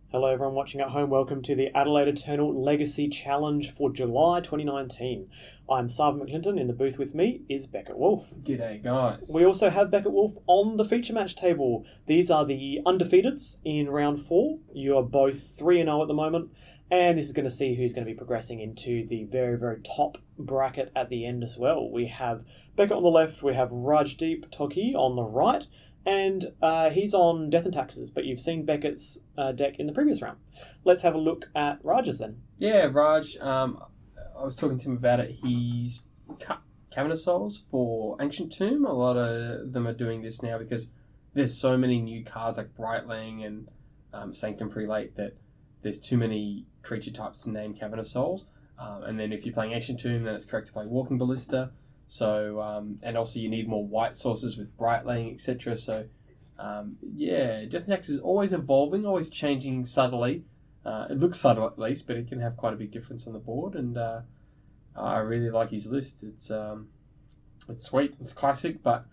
Hello everyone watching at home, welcome to the Adelaide Eternal Legacy Challenge for July 2019. I'm Sarven McLinton, in the booth with me is Beckett Wolfe. G'day guys. We also have Beckett Wolfe on the feature match table. These are the undefeateds in round 4. You are both 3-0 at the moment, and this is going to see who's going to be progressing into the very, very top bracket at the end as well. We have Beckett on the left, we have Rajdeep Tokhi on the right, and he's on Death and Taxes, but you've seen Beckett's deck in the previous round. Let's have a look at Raj's then. Yeah, Raj, I was talking to him about it. He's cut Cabinet Souls for Ancient Tomb. A lot of them are doing this now because there's so many new cards like Brightling and Sanctum Prelate that there's too many creature types to name Cabinet Souls. And then if you're playing Ancient Tomb, then it's correct to play Walking Ballista. So, and also you need more white sources with Brightling, etc. So, Death and Taxes is always evolving, always changing subtly. It looks subtle at least, but it can have quite a big difference on the board. And I really like his list. It's sweet, it's classic, but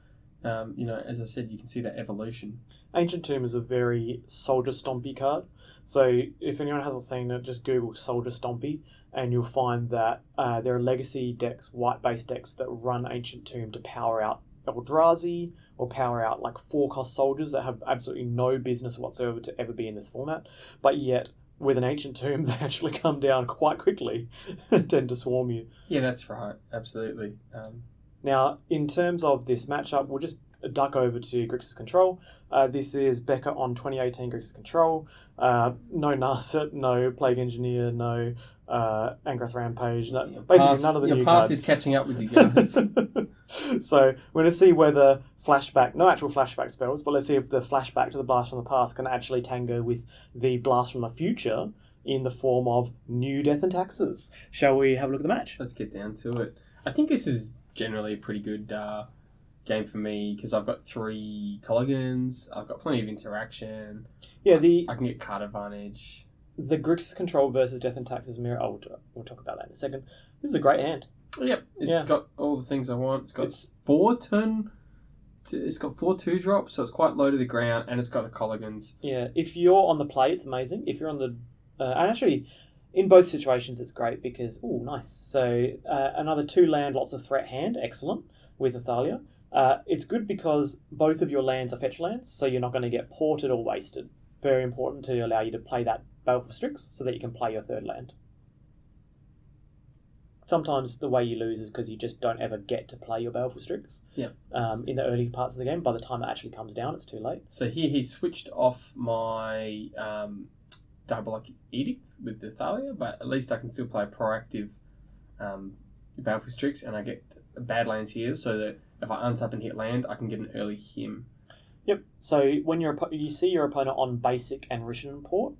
as I said, you can see that evolution. Ancient Tomb is a very Soldier Stompy card. So if anyone hasn't seen it, just Google Soldier Stompy, and you'll find that there are legacy decks, white-based decks, that run Ancient Tomb to power out Eldrazi or power out like 4-cost soldiers that have absolutely no business whatsoever to ever be in this format. But yet, with an Ancient Tomb, they actually come down quite quickly and tend to swarm you. Yeah, that's right. Absolutely. Now, in terms of this matchup, we'll just duck over to Grixis Control. This is Beckett on 2018 Grixis Control. No Narset, no Plague Engineer, no Angras Rampage. No, basically, none of the new your cards. past is catching up with you guys. So we're going to see whether flashback, no actual flashback spells, but let's see if the flashback to the Blast from the Past can actually tango with the Blast from the Future in the form of new Death and Taxes. Shall we have a look at the match? Let's get down to it. I think this is generally a pretty good game for me because I've got 3 Colligans, I've got plenty of interaction. Yeah, I can get card advantage. The Grixis Control versus Death and Taxes mirror. Oh, we'll talk about that in a second. This is a great hand. Yep, it's got all the things I want. It's got 4 turn. It's got 4 2-drops, so it's quite low to the ground, and it's got a Colligans. Yeah, if you're on the play, it's amazing. If you're on the, and actually, in both situations, it's great because nice. So another 2 land, lots of threat hand, excellent with Athalia. It's good because both of your lands are fetch lands, so you're not going to get ported or wasted. Very important to allow you to play that Baleful Strix so that you can play your 3rd land. Sometimes the way you lose is because you just don't ever get to play your Baleful Strix. Yeah. In the early parts of the game, by the time it actually comes down, it's too late. So here he switched off my Diabolic Edicts with the Thalia, but at least I can still play proactive Baleful Strix, and I get bad lands here, so that if I untap and hit land, I can get an early him. Yep. So when you see your opponent on basic and Rishon port,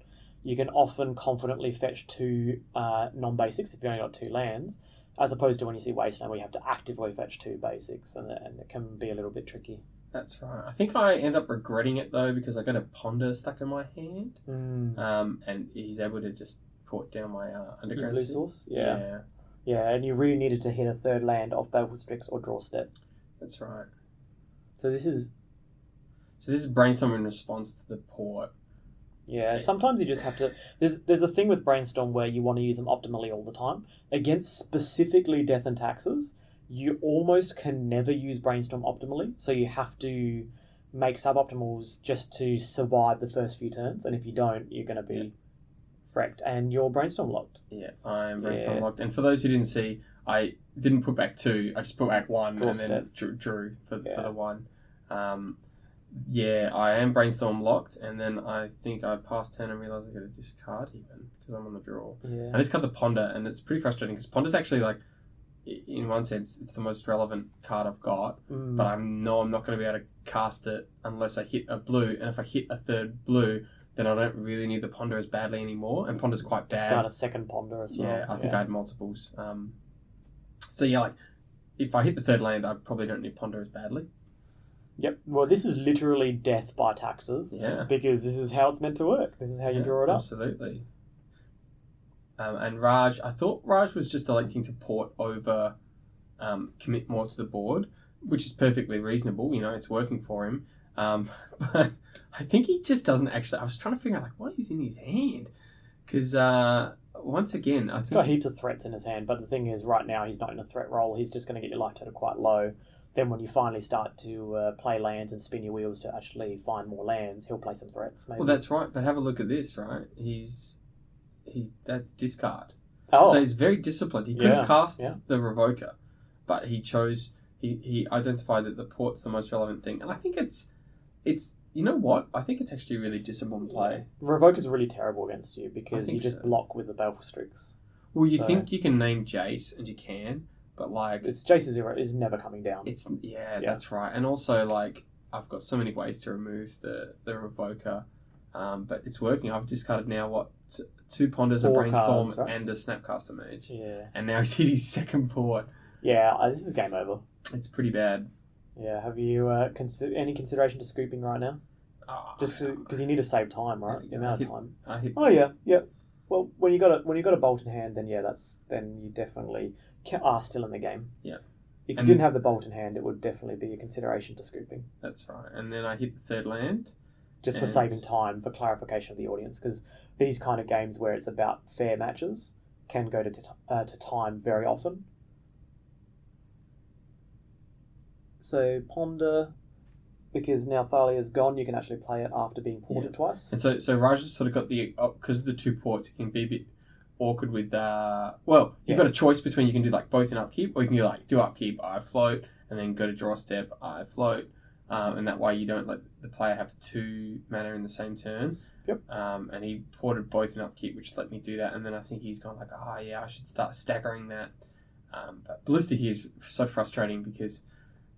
you can often confidently fetch 2 non-basics if you only got 2 lands, as opposed to when you see Wasteland where you have to actively fetch 2 basics, and it can be a little bit tricky. That's right. I think I end up regretting it though because I got a Ponder stuck in my hand, and he's able to just port down my Underground Blue Source. Yeah, and you really needed to hit a 3rd land off Baleful Strix or draw step. That's right. So this is Brainstorm in response to the port. Yeah, sometimes you just have to. There's a thing with Brainstorm where you want to use them optimally all the time. Against specifically Death and Taxes, you almost can never use Brainstorm optimally, so you have to make suboptimals just to survive the first few turns, and if you don't, you're going to be wrecked, and you're Brainstorm locked. Yeah, I'm Brainstorm locked. And for those who didn't see, I didn't put back 2, I just put back 1 and then drew for the 1. I am Brainstorm locked, and then I think I passed turn and realised I got to discard even because I'm on the draw. Yeah. I just cut the Ponder, and it's pretty frustrating because Ponder's actually, like, in one sense, it's the most relevant card I've got, but I know I'm not going to be able to cast it unless I hit a blue, and if I hit a 3rd blue, then I don't really need the Ponder as badly anymore, and Ponder's quite bad. Discard a 2nd Ponder as well. Yeah, I think I had multiples. If I hit the 3rd land, I probably don't need Ponder as badly. Yep. Well, this is literally death by taxes. Yeah. Because this is how it's meant to work. This is how you draw it up. Absolutely. And Raj, I thought Raj was just electing to port over, commit more to the board, which is perfectly reasonable. It's working for him. But I think he just doesn't actually. I was trying to figure out like what is in his hand, because once again, I He's think got heaps of threats in his hand, but the thing is, right now he's not in a threat roll. He's just going to get your life total quite low. Then when you finally start to play lands and spin your wheels to actually find more lands, he'll play some threats. Maybe. Well, that's right. But have a look at this, right? He's that's discard. Oh, So he's very disciplined. He could have cast yeah. the Revoker, but he chose. He identified that the port's the most relevant thing, and I think it's you know what? I think it's actually a really disciplined play. Revoker's really terrible against you because you think just so. block with the Baleful Strix. Well, you So- think you can name Jace, and you can, but like It's Jace is never coming down. it's that's right. And also like I've got so many ways to remove the Revoker, but it's working. I've discarded now two Ponders, a 4 Brainstorm, cards, right? and a Snapcaster Mage, Yeah, and now he's hit his second port. yeah. This is game over. It's pretty bad. Yeah. Have you any consideration to scooping right now? Just because you need to save time, right? The amount of time. I hit. Oh yeah. Well, when you got a bolt in hand, then then you definitely are still in the game. Yeah. If you And- didn't have the bolt in hand, it would definitely be a consideration to scooping, That's right. And then I hit the third land. just for And- saving time, for clarification of the audience, because these kind of games where it's about fair matches can go to time very often. So ponder, because now Thalia's gone, you can actually play it after being ported twice. And so Raj has sort of got the because of the 2 ports, it can be a bit awkward with well, you've got a choice between you can do like both in upkeep, or you can do like do upkeep, I float, and then go to draw step, I float, and that way you don't let the player have 2 mana in the same turn. Yep. And he ported both in upkeep, which let me do that, and then I think he's gone like, yeah, I should start staggering that. But Ballistic here is so frustrating because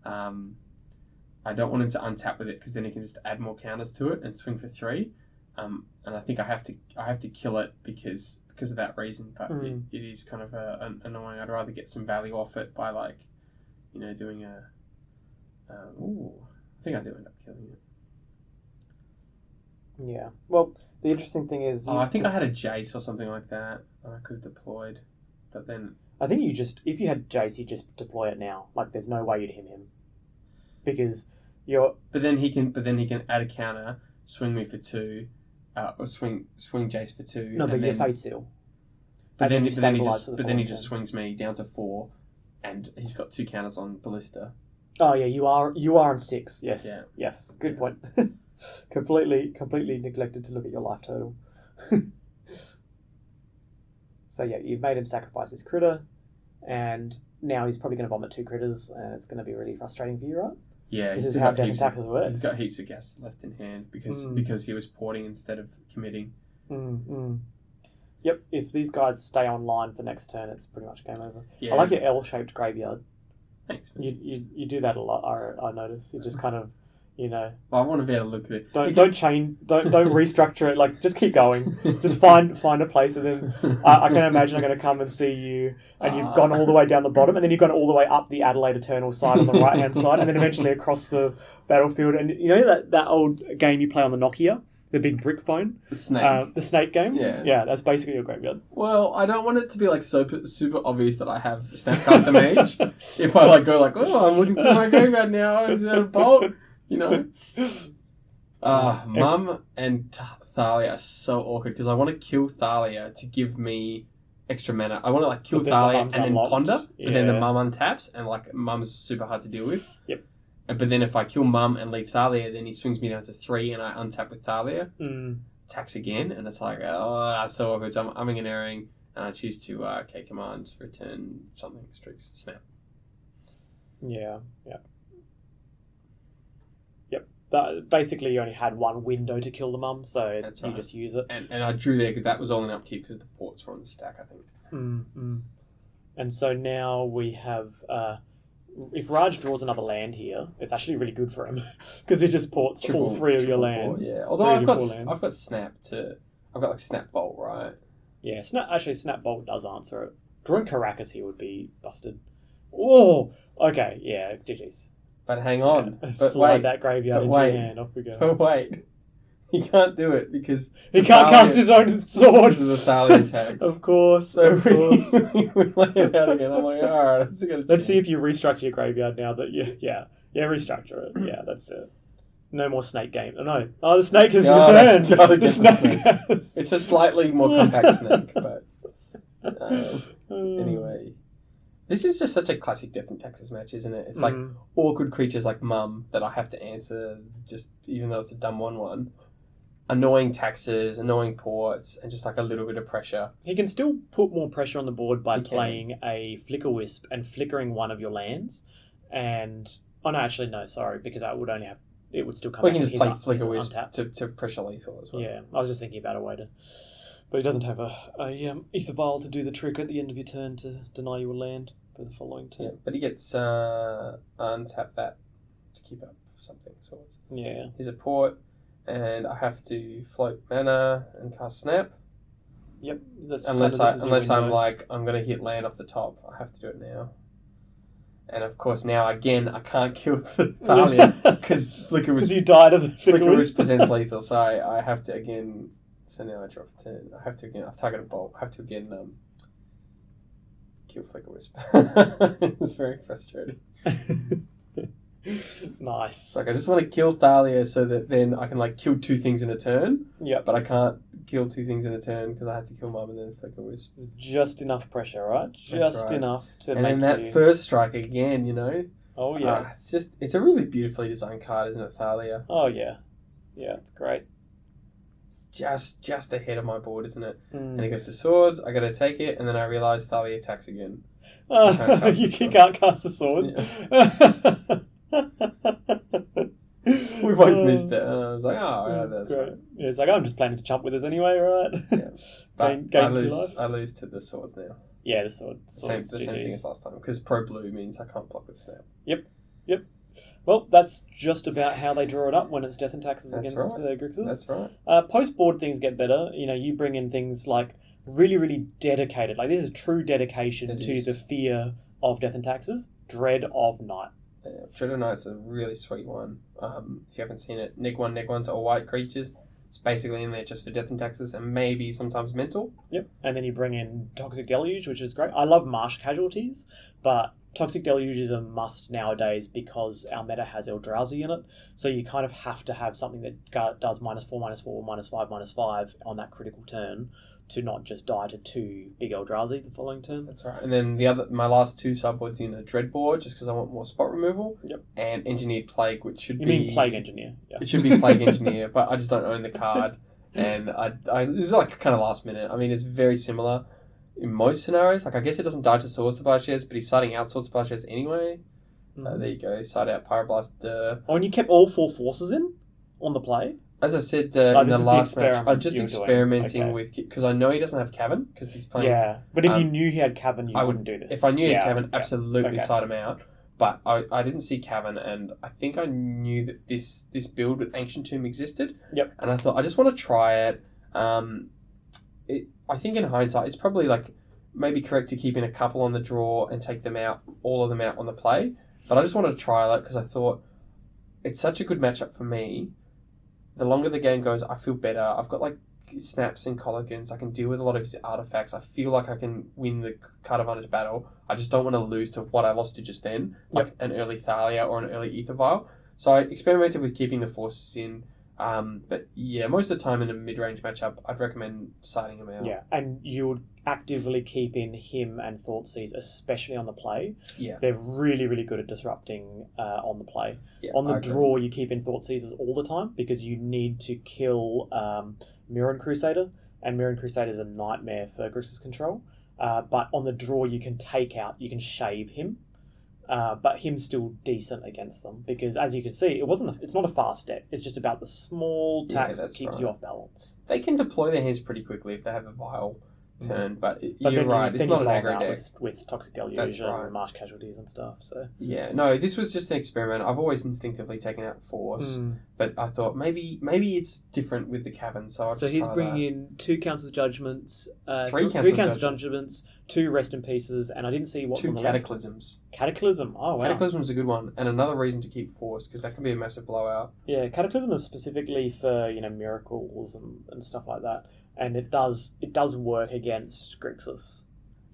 I don't want him to untap with it, because then he can just add more counters to it and swing for 3. And I think I have to kill it because of that reason. But it is kind of annoying. I'd rather get some value off it by like, doing a. I think I do end up killing it. Yeah. Well, the interesting thing is, I think I had a Jace or something like that I could have deployed, but then I think if you had Jace, you just deploy it now. Like, there's no way you'd hit him, because you're. But then he can add a counter, swing me for 2, or swing Jace for 2. No, but and you're then, Fate Seal. But then he stabilise for the just following swings me down to 4, and he's got 2 counters on Ballista. Oh yeah, you are on 6. Yes. Yeah. Yes. Good point. completely neglected to look at your life total. So yeah, you've made him sacrifice his critter, and now he's probably going to vomit 2 critters, and it's going to be really frustrating for you, right? Yeah, This he's is still how got Death heaps Attackers works. He's got heaps of gas left in hand because he was porting instead of committing. Yep. If these guys stay online for next turn, it's pretty much game over. Yeah. I like your L-shaped graveyard. Thanks, man. You do that a lot. I notice. You just kind of, Well, I want to be able to look at it. don't restructure it. Like, just keep going. Just find a place, and then I can imagine I'm going to come and see you, and you've gone all the way down the bottom, and then you've gone all the way up the Adelaide Eternal side on the right hand side, and then eventually across the battlefield. And you know that old game you play on the Nokia, the big brick phone, The snake. the snake game. Yeah. That's basically your graveyard. Well, I don't want it to be like super obvious that I have Snapcaster Mage. If I like go like, oh, I'm looking through my graveyard now, is there a bolt? Mum and Thalia are so awkward because I want to kill Thalia to give me extra mana. I want to like kill But then the Thalia Mum's and then unlocked. ponder, but then the Yeah. Mum untaps, and like Mum's super hard to deal with. Yep. But then if I kill Mum and leave Thalia, then he swings me down to 3, and I untap with Thalia. Attacks again, and it's like, that's so awkward. So I'm umming and erring, and I choose to command, return something, Strix, snap. Yeah. Basically, you only had one window to kill the mum, so That's you right. just use it. And I drew there because that was all in upkeep because the ports were on the stack, I think. And so now we have, if Raj draws another land here, it's actually really good for him because it just ports all 3 of your triple lands. port, yeah. Although Three of I've your got 4 lands. I've got Snap Bolt, right? Yeah, Snap Bolt does answer it. Drawing Caracas here would be busted. Oh, okay, yeah, GG's. But hang on. Yeah. But Slide wait. that graveyard but into wait. your hand. Off we go. But wait. He can't do it because He can't cast his own sword. because of the Thalia attacks. Of course. So Of course. we lay it out again. I'm like, alright, Let's see if you restructure your graveyard now that restructure it. Yeah, that's it. No more snake game. Oh, no. Oh, the snake has Gotta returned. get The the snake snake. has... It's a slightly more compact snake, but anyway. This is just such a classic Death and Taxes match, isn't it? It's like awkward creatures like Mum that I have to answer, just even though it's a dumb 1/1. Annoying taxes, annoying ports, and just like a little bit of pressure. He can still put more pressure on the board by playing a Flicker Wisp and flickering one of your lands. And oh no, actually no, sorry, because that would only have it would still come. Well, back you can just play Flicker Wisp Wisp to pressure lethal as well. Yeah, I was just thinking about a way to, but he doesn't have a Ether Vial to do the trick at the end of your turn to deny you a land for the following turn. Yeah, but he gets untap that to keep up something. So yeah, he's a port. And I have to float mana and cast Snap. Yep. Unless I'm like, I'm going to hit land off the top. I have to do it now. And of course now, again, I can't kill the Thalia because Flicker Wisp... you died of the Flicker Wisp presents lethal, so I have to again... So now I draw for 10. I have to again... I've targeted a bolt. I have to again kill Flicker Wisp. It's very frustrating. Nice. Like I just want to kill Thalia so that then I can like kill 2 things in a turn. Yeah. But I can't kill 2 things in a turn because I have to kill Mum and then Flicker Wisp. It's just enough pressure, right? Just enough to and make then that first strike again, you know. Oh yeah. It's a really beautifully designed card, isn't it, Thalia? Oh yeah. Yeah, it's great. It's just ahead of my board, isn't it? And it goes to swords. I got to take it, and then I realise Thalia attacks again. You can't cast the swords. Yeah. We both missed it, and I was like, "Oh, yeah, that's great." right." Yeah, it's like I'm just planning to chump with us anyway, right? Yeah, but game I lose to the swords now. Yeah, the sword. The same thing as last time, because Pro Blue means I can't block with Snap. Yep. Well, that's just about how they draw it up when it's Death and Taxes against Grixis. That's right. Post-board things get better. You know, you bring in things like really, really dedicated. Like, this is true dedication to the fear of Death and Taxes, dread of night. Yeah, Dread of Night's a really sweet one. If you haven't seen it, neg 1 to all white creatures. It's basically in there just for Death and Taxes and maybe sometimes mental. Yep. And then you bring in Toxic Deluge, which is great. I love Marsh Casualties, but Toxic Deluge is a must nowadays because our meta has Eldrazi in it. So you kind of have to have something that does -4/-4, -5/-5 on that critical turn to not just die to 2 big Eldrazi the following turn. That's right. And then my last 2 subboards in a Dread board, just because I want more spot removal. Yep. And Engineered Plague, which should be... You mean Plague Engineer? Yeah. It should be Plague Engineer, but I just don't own the card. And it was like kind of last minute. I mean, it's very similar in most scenarios. Like, I guess it doesn't die to Swords to Plowshares, but he's siding out Swords to Plowshares anyway. There you go. Side out Pyroblast. Oh, and you kept all 4 forces in on the play? As I said in the last match, I'm just experimenting with... Because I know he doesn't have Cavern, because he's playing... Yeah, but if you knew he had Cavern, you wouldn't do this. If I knew he had Cavern, absolutely side him out. But I didn't see Cavern, and I think I knew that this build with Ancient Tomb existed. Yep. And I thought, I just want to try it. I think in hindsight, it's probably like maybe correct to keep in a couple on the draw and take them out, all of them out on the play. But I just wanted to trial it because I thought it's such a good matchup for me. The longer the game goes, I feel better. I've got like snaps and colligans. I can deal with a lot of his artifacts. I feel like I can win the card advantage battle. I just don't want to lose to what I lost to just then, like an early Thalia or an early Ether Vial. So I experimented with keeping the forces in. But yeah, most of the time in a mid-range matchup, I'd recommend siding him out. Yeah, and you would actively keep in him and Thoughtseize, especially on the play. Yeah. They're really, really good at disrupting on the play. Yeah, on the draw, you keep in Thoughtseizes all the time because you need to kill Mirren Crusader, and Mirren Crusader is a nightmare for Grixis control. But on the draw, you can shave him. But him's still decent against them because, as you can see, it's not a fast deck. It's just about the small tax that keeps you off balance. They can deploy their hands pretty quickly if they have a Vial turn, but you're right. It's not an aggro deck with Toxic Deluge and Marsh Casualties and stuff. So yeah, no, this was just an experiment. I've always instinctively taken out Force, but I thought maybe it's different with the Cavern. So he's bringing in 2 Council Judgments, 3 Council Judgments. 2 Rest in Pieces, and I didn't see what's 2 on the Cataclysms. Cataclysm, oh wow. Cataclysm's a good one, and another reason to keep Force, because that can be a massive blowout. Yeah, Cataclysm is specifically for, miracles and stuff like that, and it does work against Grixis.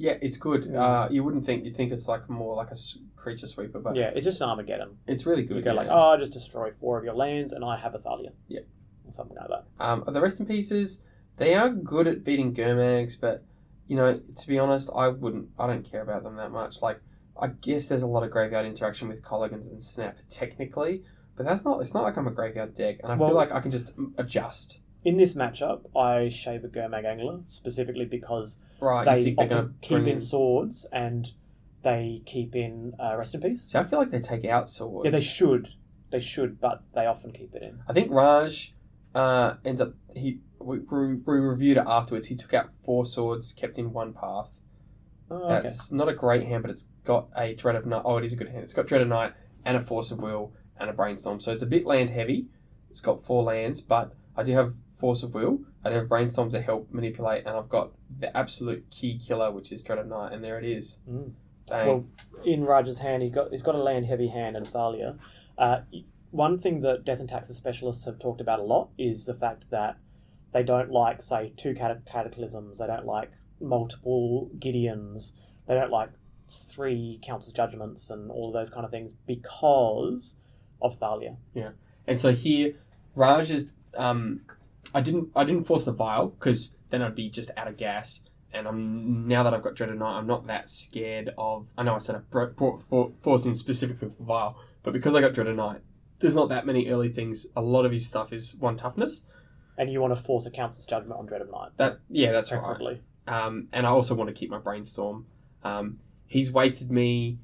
Yeah, it's good. Mm. You wouldn't think, you'd think it's like more like a creature sweeper, but Yeah, it's just an Armageddon. it's really good. You go yeah. like, oh, just destroy 4 of your lands, and I have a Thalia. Yeah. Or something like that. The rest in pieces, they are good at beating Gurmags, but to be honest, I don't care about them that much. Like, I guess there's a lot of graveyard interaction with Colligans and Snap technically, but it's not like I'm a graveyard deck, and I feel like I can just adjust. In this matchup, I shave a Gurmag Angler specifically because Right, they you think they're often going to keep in swords and they keep in Rest in Peace. So I feel like they take out swords. Yeah, they should. They should, but they often keep it in. I think Raj ends up we reviewed it afterwards. He took out 4 swords, kept in 1 path. Oh, That's not a great hand, but it's got a Dread of Night. Oh, it is a good hand. It's got Dread of Night and a Force of Will and a Brainstorm. So it's a bit land heavy. It's got 4 lands, but I do have Force of Will. I do have Brainstorm to help manipulate, and I've got the absolute key killer, which is Dread of Night, and there it is. Mm. Dang. Well, in Raj's hand, he's got a land heavy hand and Thalia. One thing that Death and Taxes specialists have talked about a lot is the fact that they don't like, say, 2 Cataclysms. They don't like multiple Gideons. They don't like 3 Council's Judgments and all of those kind of things because of Thalia. Yeah, and so here, Raj is. I didn't force the Vial because then I'd be just out of gas. And now that I've got Dread of Night, I'm not that scared of. I know I said I brought Force in specifically for Vial, but because I got Dread of Night, there's not that many early things. A lot of his stuff is 1 toughness. And you want to force a Council's Judgment on Dread of Night. That's preferably. Right. And I also want to keep my Brainstorm. He's wasted me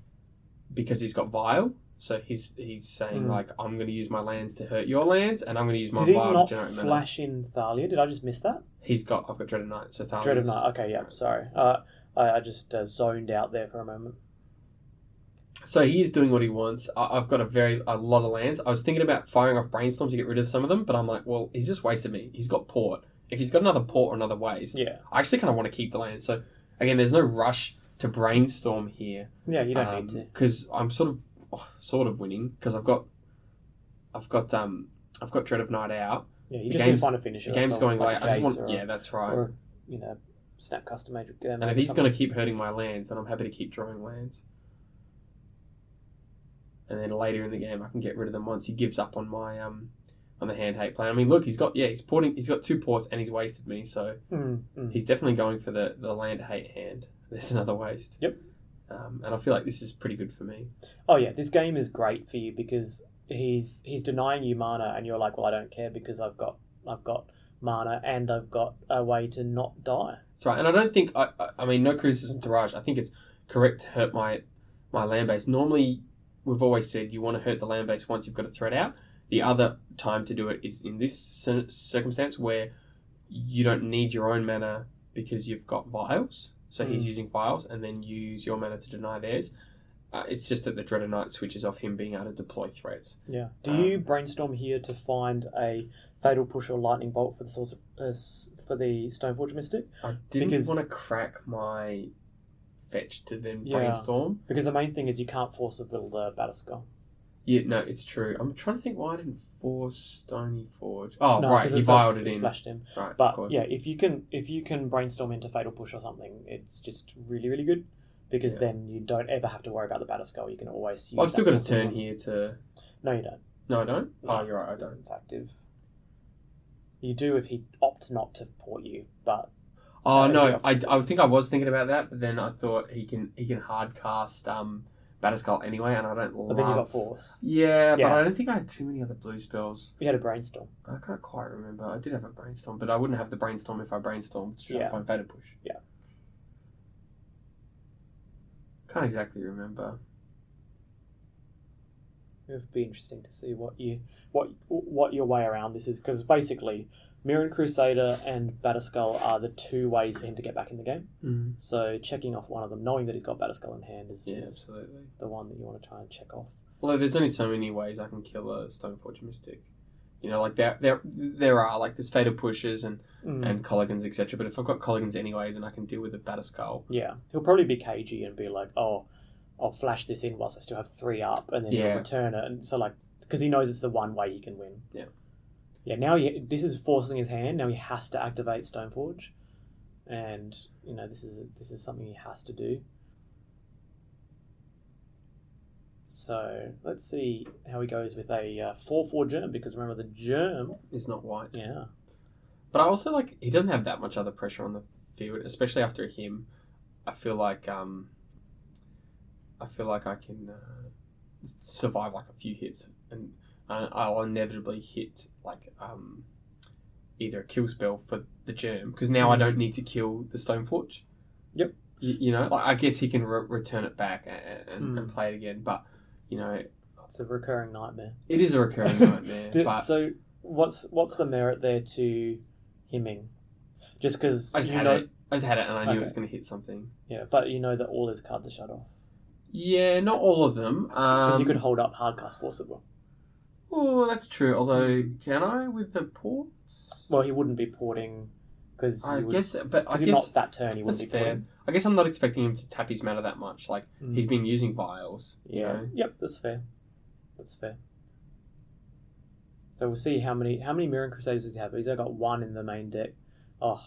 because he's got Vial. So he's saying like, I'm going to use my lands to hurt your lands, and I'm going to use my Vial to generate mana. Did he not flash in Thalia? Did I just miss that? I've got Dread of Night, so Thalia. Dread of Night. Okay, yeah. Sorry, I just zoned out there for a moment. So he is doing what he wants. I've got a lot of lands. I was thinking about firing off Brainstorm to get rid of some of them, but I'm like, well, he's just wasted me. He's got Port. If he's got another Port or another Waste, I actually kind of want to keep the land. So again, there's no rush to Brainstorm here. Yeah, you don't need to, because I'm sort of winning because I've got Dread of Night out. Yeah, you just need to find a finisher. The game's going late. I just want. That's right. Or Snap Custom Mage. And if he's going to keep hurting my lands, then I'm happy to keep drawing lands. And then later in the game, I can get rid of them once he gives up on my on the hand hate plan. I mean, look, he's got 2 ports and he's wasted me, so he's definitely going for the land hate hand. There's another waste. Yep. And I feel like this is pretty good for me. Oh yeah, this game is great for you because he's denying you mana, and you're like, well, I don't care because I've got mana and I've got a way to not die. That's right, and I don't think I mean, no criticism to Raj. I think it's correct to hurt my land base. Normally, we've always said you want to hurt the land base once you've got a threat out. The other time to do it is in this circumstance where you don't need your own mana because you've got vials. So he's using vials and then use your mana to deny theirs. It's just that the Dread of Night switches off him being able to deploy threats. Yeah. Do you Brainstorm here to find a Fatal Push or Lightning Bolt for the Stoneforge Mystic? I didn't want to crack my fetch to then Brainstorm. Because the main thing is you can't force a will the Batterskull. Yeah, no, it's true. I'm trying to think why I didn't force Stony Forge. Oh, no, right, he vialed it in. Splashed him. Right, but yeah, if you can Brainstorm into Fatal Push or something, it's just really, really good. Because then you don't ever have to worry about the Batterskull. You can always use I've still got a turn here to... No, you don't. No, I don't? No, oh, you're right, I don't. It's active. You do if he opts not to port you, but... Oh, no, I think I was thinking about that, but then I thought he can hard cast Batterskull anyway, and I don't love... But then you got Force. Yeah, but I don't think I had too many other blue spells. You had a Brainstorm. I can't quite remember. I did have a Brainstorm, but I wouldn't have the Brainstorm if I Brainstormed to try to find Fatal Push. Yeah. Can't exactly remember. It would be interesting to see what your way around this is, because basically Mirren Crusader and Batterskull are the two ways for him to get back in the game. Mm. So checking off one of them, knowing that he's got Batterskull in hand, is absolutely the one that you want to try and check off. Although there's only so many ways I can kill a Stoneforge Mystic. You know, like there are like there's Fatal Pushes and Colligans, etc. But if I've got Colligans anyway, then I can deal with the Batterskull. Yeah, he'll probably be cagey and be like, "Oh, I'll flash this in whilst I still have 3 up," and then he'll return it. And so because he knows it's the one way he can win. Yeah. Yeah. Now this is forcing his hand. Now he has to activate Stoneforge, and this is something he has to do. So let's see how he goes with a 4/4 germ, because remember the germ is not white. Yeah. But I also he doesn't have that much other pressure on the field, especially after him. I feel like I can survive a few hits, and I'll inevitably hit either a kill spell for the germ, because now I don't need to kill the Stoneforge. Yep. I guess he can return it back and play it again, but it's a recurring nightmare. It is a recurring nightmare. So what's the merit there to hemming? Just because I just had it, and I knew it was going to hit something. Yeah, but that all his cards are shut off. Yeah, not all of them. Because you could hold up Hardcast Forcible. Oh, that's true. Although, can I with the ports? Well, he wouldn't be porting because I guess not that turn. He wouldn't be porting. I guess I'm not expecting him to tap his mana that much. He's been using vials. Yeah. Yep. That's fair. So we'll see how many Mirror Crusaders does he have. He's only got one in the main deck. Oh,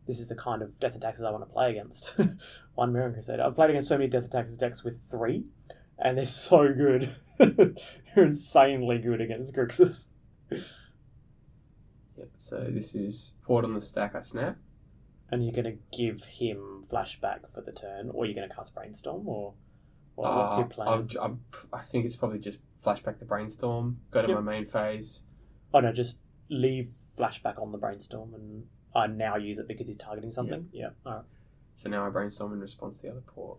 this is the kind of Death and Taxes I want to play against. One Mirror Crusader. I've played against so many Death and Taxes decks with 3, and they're so good. They're insanely good against Grixis. Yep. So this is port on the stack. I snap. And you're going to give him flashback for the turn, or you're going to cast Brainstorm, or what's your plan? I think it's probably just flashback the Brainstorm, go to my main phase. Oh no, just leave flashback on the Brainstorm and now use it because he's targeting something. Yeah. All right. So now I Brainstorm in response to the other port.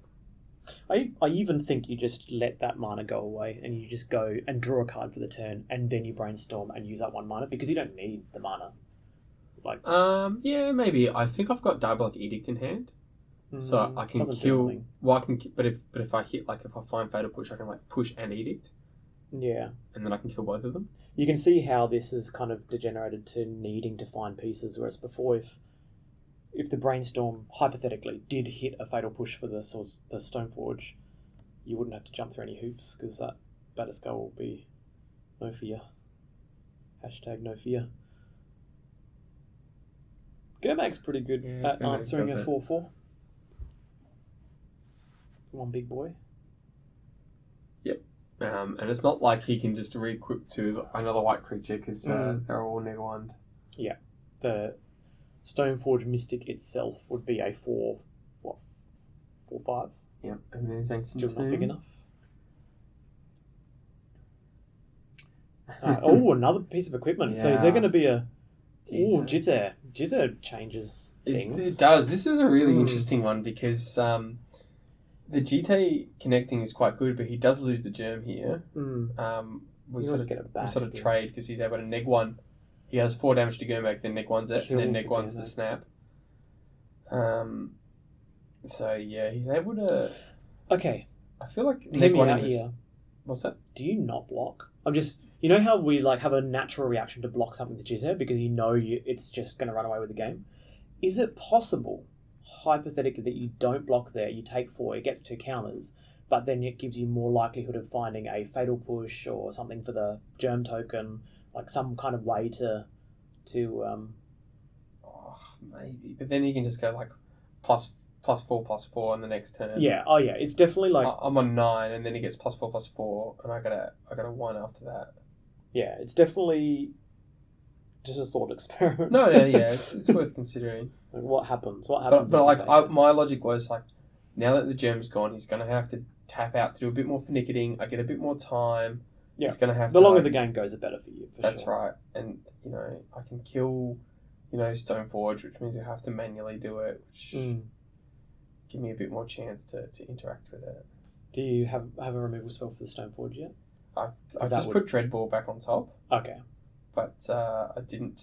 I even think you just let that mana go away and you just go and draw a card for the turn and then you Brainstorm and use that 1 mana because you don't need the mana. Yeah, maybe. I think I've got Diabolic Edict in hand, so I can kill. Well, I can. But if I hit if I find Fatal Push, I can push and Edict. Yeah. And then I can kill both of them. You can see how this is kind of degenerated to needing to find pieces, whereas before, if the Brainstorm hypothetically did hit a Fatal Push for the Stoneforge, you wouldn't have to jump through any hoops because that Batterskull will be no fear. # no fear. Germag's pretty good at answering a 4/4. One big boy. Yep. And it's not like he can just re-equip to another white creature because they're all -1. Yeah. The Stoneforge Mystic itself would be a 4/5. Yep. And there's Still not big enough. Another piece of equipment. Yeah. So is there going to be a... Jitter. Jitter changes things. It does. This is a really interesting one because the GT connecting is quite good, but he does lose the germ here. We sort of trade because he's able to neg 1. He has 4 damage to Germag, then neg 1's it, and then neg 1's the snap. So yeah, he's able to... Okay. I feel like neg 1 here. What's that? Do you not block? I'm just... You know how we have a natural reaction to block something with Jitter because it's just going to run away with the game? Is it possible, hypothetically, that you don't block there, you take 4, it gets 2 counters, but then it gives you more likelihood of finding a Fatal Push or something for the Germ token, some kind of way to maybe. But then you can just go +4/+4 on the next turn. Yeah. Oh yeah. It's definitely I'm on 9, and then he gets +4/+4, and I got a 1 after that. Yeah, it's definitely just a thought experiment. No, yeah, it's worth considering. What happens? But my logic was now that the germ's gone, he's gonna have to tap out to do a bit more finicketing. I get a bit more time. Yeah. He's gonna have the longer the game goes, the better for you. That's right, and I can kill, Stoneforge, which means I have to manually do it, which give me a bit more chance to interact with it. Do you have a removal spell for the Stoneforge yet? I've just put Dreadball back on top. Okay. But I didn't...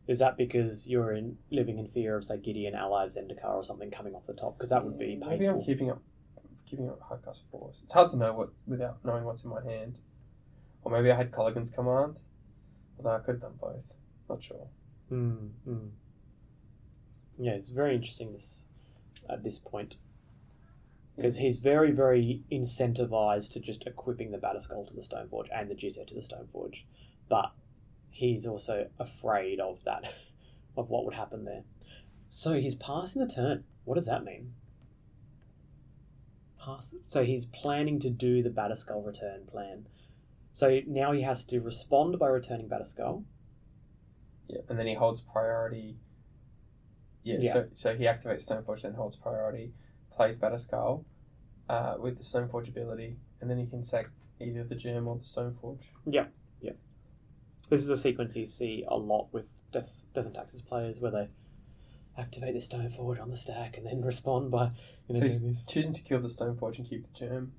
Is that because you're living in fear of, say, Gideon, Allies, Zendikar or something coming off the top? Because that would be painful. Maybe I'm keeping up Hardcast Force. It's hard to know without knowing what's in my hand. Or maybe I had Colligan's Command. Although I could have done both. Not sure. Yeah, it's very interesting at this point. Because he's very, very incentivized to just equipping the Batterskull to the Stoneforge and the Jitter to the Stoneforge. But he's also afraid of that, of what would happen there. So he's passing the turn. What does that mean? So he's planning to do the Batterskull return plan. So now he has to respond by returning Batterskull. Yeah, and then he holds priority. Yeah. So he activates Stoneforge, then holds priority, plays Batterskull with the Stoneforge ability, and then he can sack either the Germ or the Stoneforge. Yeah. This is a sequence you see a lot with Death and Taxes players where they activate the Stoneforge on the stack and then respond by So he's choosing to kill the Stoneforge and keep the Germ,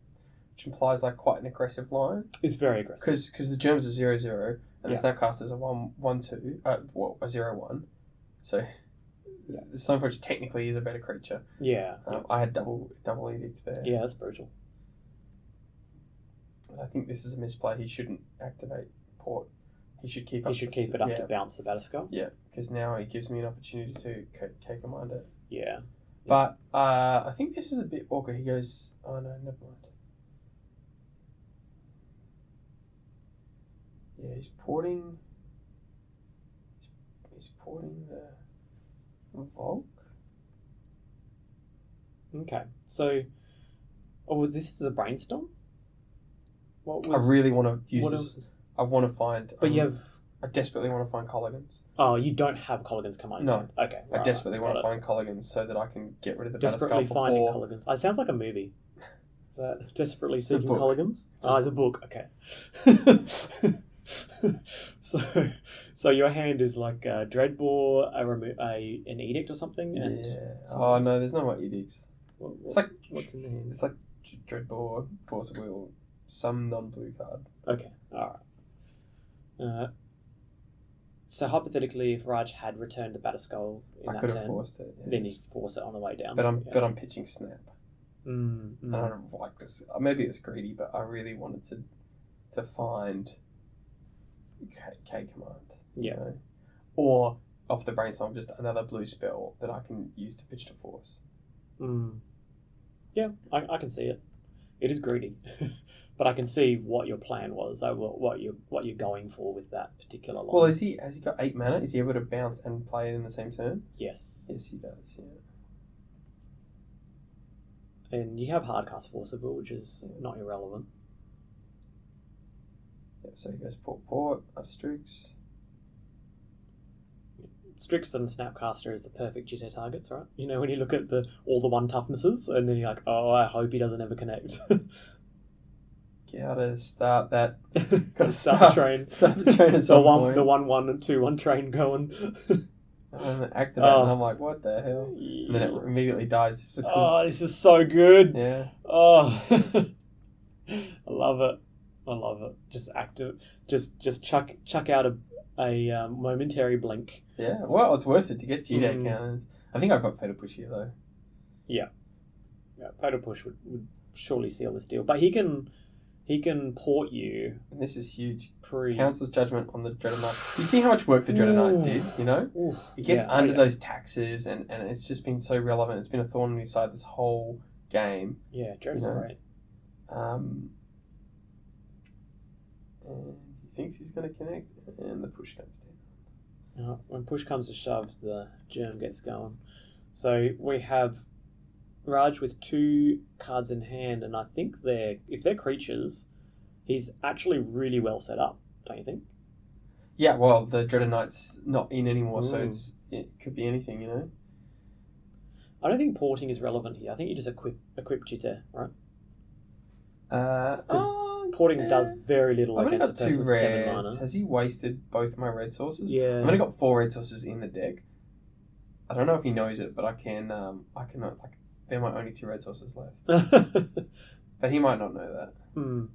which implies like quite an aggressive line. It's very aggressive. Because the Germ's a 0/0 and the Snapcaster's a 1/2, a 0/1. So the Stoneforge technically is a better creature. Yeah. I had double edict there. Yeah, that's brutal. I think this is a misplay. He shouldn't activate Port. He should keep it up to bounce the Batterskull. Yeah, because now it gives me an opportunity to K-command it. Yeah. But I think this is a bit awkward. He goes, oh no, never mind. Yeah, he's porting the Volk. Okay, so this is a brainstorm. I really want to use this. I want to find. But I desperately want to find Colligans. Oh, you don't have Colligans command? No. Okay. I desperately want to find Colligans so that I can get rid of the Desperately Batterskull finding before. Colligans. It sounds like a movie. Is that Desperately Seeking book. Colligans? It's a book. Okay. So your hand is like a Dreadbore, an Edict or something, and Oh no, there's no more edicts. It's like what's in the hand? It's like Dreadbore, Force of Will, some non-blue card. Okay. All right. So hypothetically, if Raj had returned the Batterskull in that I could have turn, forced it. Yeah. then you force it on the way down. But I'm pitching Snap. And I don't like this. Maybe it's greedy, but I really wanted to find K command. Yeah. You know? Or off the brainstorm, just another blue spell that I can use to pitch to force. Yeah, I can see it. It is greedy, but I can see what your plan was. What you're going for with that particular line. Well, has he got 8 mana? Is he able to bounce and play it in the same turn? Yes. Yes, he does. Yeah. And you have Hardcast Force of Will, which is not irrelevant. Yeah, so he goes Port, Strix. Strix and Snapcaster is the perfect jitter targets, right? You know, when you look at all the 1 toughnesses, and then you're like, oh, I hope he doesn't ever connect. Gotta start that. Gotta start the train. Start the train at some point. The 1/1 and 2/1 train going. And then activate, and I'm like, what the hell? Yeah. And then it immediately dies. This is cool. Oh, this is so good. Yeah. Oh, I love it. Just active. Just chuck out a momentary blink. Yeah. Well, it's worth it to get G-Day counters. I think I've got Fatal Push here though. Yeah. Fatal Push would surely seal this deal, but he can port you. And this is huge. Pre Council's Judgment on the Dreadnought. You see how much work the Dreadnought did, you know? Oof. It gets under those taxes, and it's just been so relevant. It's been a thorn in his side this whole game. Yeah, Dread's great. And he thinks he's going to connect, and the push comes down. When push comes to shove, the germ gets going. So we have Raj with 2 cards in hand, and I think if they're creatures, he's actually really well set up, don't you think? Yeah, well, the Dreadnought's not in anymore, so it could be anything, you know? I don't think porting is relevant here. I think you just equip Jitter, right? Porting does very little I've only against got a 2 person with 7 reds. mana. Has he wasted both my red sources? Yeah. I've only got 4 red sources in the deck. I don't know if he knows it, but I can they're my only 2 red sources left. But he might not know that.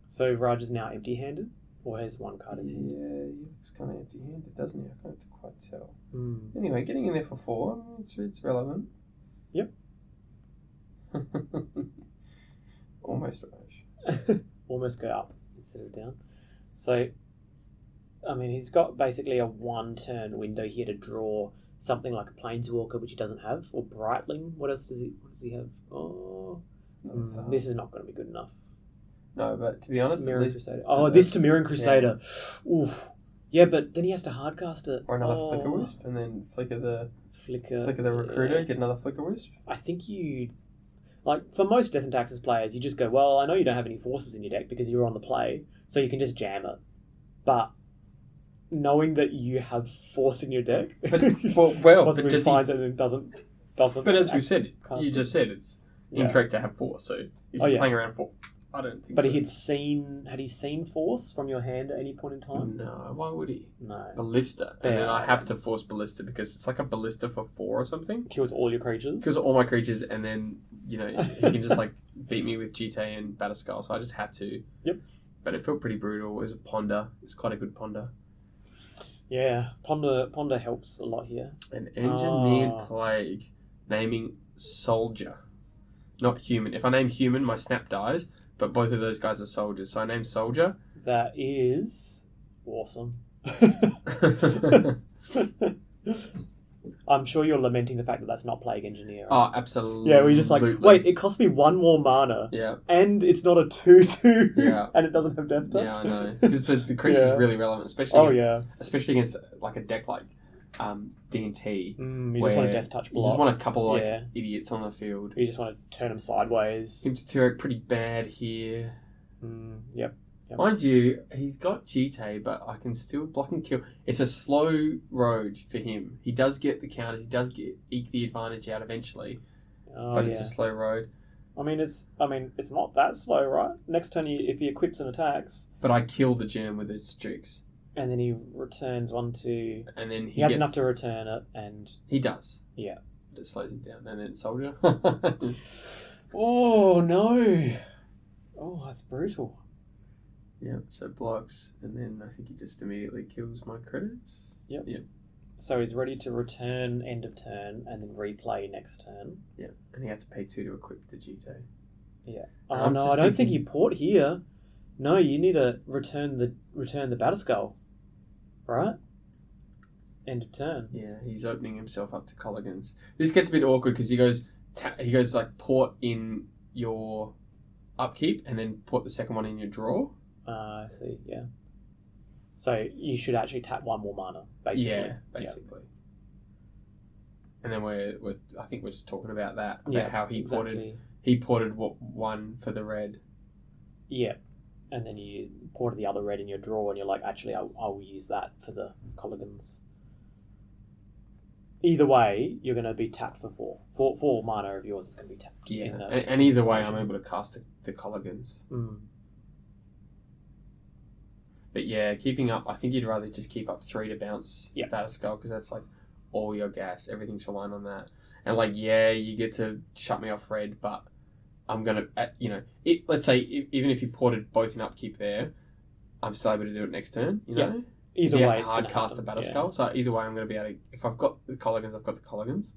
So Raj is now empty-handed, or has 1 card in hand? Yeah, he looks kind of empty-handed, doesn't he? I can't quite tell. Anyway, getting in there for 4, it's relevant. Yep. Almost Raj. Almost go up instead of down. So, I mean, he's got basically a 1-turn window here to draw something like a Planeswalker, which he doesn't have, or Brightling. What else does he have? Oh, this is not going to be good enough. No, but to be honest, Mirroring Crusader. Oh, this to Mirroring Crusader. Yeah. Oof. Yeah, but then he has to hardcast it. Or another Flicker Wisp, and then flicker the Recruiter, get another Flicker Wisp. I think you... Like, for most Death and Taxes players, you just go, well, I know you don't have any forces in your deck because you're on the play, so you can just jam it. But knowing that you have force in your deck... But possibly does finds it and doesn't... But as we've said, you just said it's incorrect to have force, so is he playing around force? I don't think so. But had he seen force from your hand at any point in time? No, why would he? No. Ballista. And then I have to force Ballista because it's like a Ballista for 4 or something. Kills all your creatures. Kills all my creatures, and then, he can just like beat me with GT and Batterskull, so I just had to. Yep. But it felt pretty brutal. It was a Ponder. It was quite a good Ponder. Yeah, Ponder helps a lot here. An Engineered Plague. Naming Soldier. Not Human. If I name Human, my snap dies. But both of those guys are soldiers, so I named Soldier. That is awesome. I'm sure you're lamenting the fact that that's not Plague Engineer. Oh, absolutely. Yeah, we're just like, wait, it costs me 1 more mana. Yeah. And it's not a 2/2. Yeah. And it doesn't have Death Touch. Yeah, I know. Because the creature is really relevant, especially against like a deck like D&T. You just want a Death Touch block. You just want a couple of idiots on the field. You just want to turn them sideways. Seems to work pretty bad here. Yep. Mind you, he's got GT, but I can still block and kill. It's a slow road for him. He does get the counter. He does eke the advantage out eventually, but it's a slow road. I mean, it's not that slow, right? Next turn, if he equips and attacks. But I kill the germ with his Strix. And then he returns 1, 2. And then he has enough to return it, and he does. Yeah. But it slows him down, and then Soldier. Oh no! Oh, that's brutal. Yeah, so blocks, and then I think he just immediately kills my credits. Yep. So he's ready to return end of turn and then replay next turn. Yeah, and he had to pay 2 to equip the GT. Yeah. Oh no, I don't think you port here. No, you need to return the Batterskull, right? End of turn. Yeah, he's opening himself up to Colligans. This gets a bit awkward because he goes like port in your upkeep and then port the second one in your draw. I see. Yeah. So you should actually tap 1 more mana, basically. Yeah, basically. And then I think we're just talking about that, about how he ported 1 for the red. Yeah. And then you ported the other red in your draw, and you're like, actually, I will use that for the Colligans. Either way, you're going to be tapped for 4. 4 mana of yours is going to be tapped. Yeah, and either way, I'm able to cast the Colligans. But yeah, keeping up, I think you'd rather just keep up 3 to bounce Batterskull, because that's like all your gas. Everything's relying on that. And like, you get to shut me off red, but I'm going to, let's say, even if you ported both in upkeep there, I'm still able to do it next turn, know? Either way, you have to hard cast the Batterskull. Yeah. So either way, I'm going to be able to, if I've got the Colligans, I've got the Colligans.